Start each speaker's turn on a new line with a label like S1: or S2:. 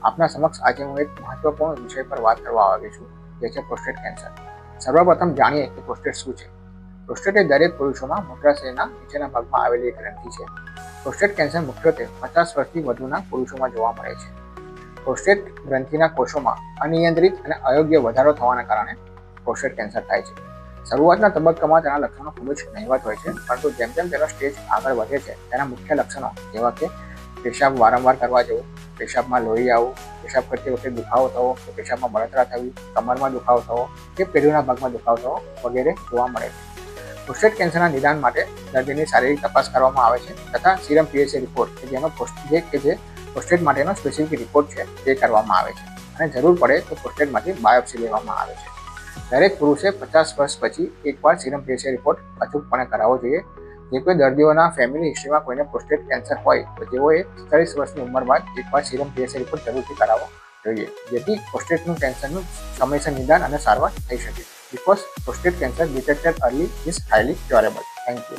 S1: આપના સમક્ષ આજે હું એક મહત્વપૂર્ણ વિષય પર વાત કરવા આવ્યો છું, જે છે પ્રોસ્ટેટ કેન્સર. સર્વપ્રથમ જાણીએ કે પ્રોસ્ટેટ શું છે. પ્રોસ્ટેટ એ દરેક પુરુષોમાં મૂત્રાશયના નીચેના ભાગમાં આવેલી એક ગ્રંથિ છે. પ્રોસ્ટેટ કેન્સર મુખ્યત્વે 50 વર્ષથી વધુના પુરુષોમાં જોવા મળે છે. પ્રોસ્ટેટ ગ્રંથિના કોષોમાં અનિયંત્રિત અને અયોગ્ય વધારો થવાના કારણે પ્રોસ્ટેટ કેન્સર થાય છે. શરૂઆતના તબક્કામાં તેના લક્ષણો ખૂબ જ નહિવત હોય છે, પરંતુ જેમ જેમ તેનો સ્ટેજ આગળ વધે છે, તેના મુખ્ય લક્ષણો જેવા કે પેશાબ વારંવાર કરવા જવું, પેશાબમાં લોહી આવવું, પેશાબ કરતી વખતે દુખાવો થવો, કે પેશાબમાં બળતરા થવી, કમરમાં દુખાવો થવો, કે પેઢીના ભાગમાં દુખાવો થવો વગેરે જોવા મળે છે. પ્રોસ્ટેટ કેન્સરના નિદાન માટે દર્દીની શારીરિક તપાસ કરવામાં આવે છે તથા સીરમ પીએસએ રિપોર્ટ જે પ્રોસ્ટેટ માટેનો સ્પેસિફિક રિપોર્ટ છે તે કરવામાં આવે છે અને જરૂર પડે તો પ્રોસ્ટેટમાંથી બાયોપ્સી લેવામાં આવે છે. દરેક પુરુષે 50 વર્ષ પછી એકવાર સીરમ પીએસએ રિપોર્ટ અચૂકપણે કરાવવો જોઈએ. જે કોઈ દર્દીઓના ફેમિલી હિસ્ટ્રીમાં કોઈને પ્રોસ્ટેટ કેન્સર હોય તો તેઓએ 40 વર્ષની ઉંમર બાદ એકવાર સીરમ પીએસએ રિપોર્ટ જરૂરથી કરાવવો જોઈએ, જેથી પ્રોસ્ટેટનું કેન્સરનું સમયસર નિદાન અને સારવાર થઈ શકે. Because prostate cancer detected early is highly curable. Thank you.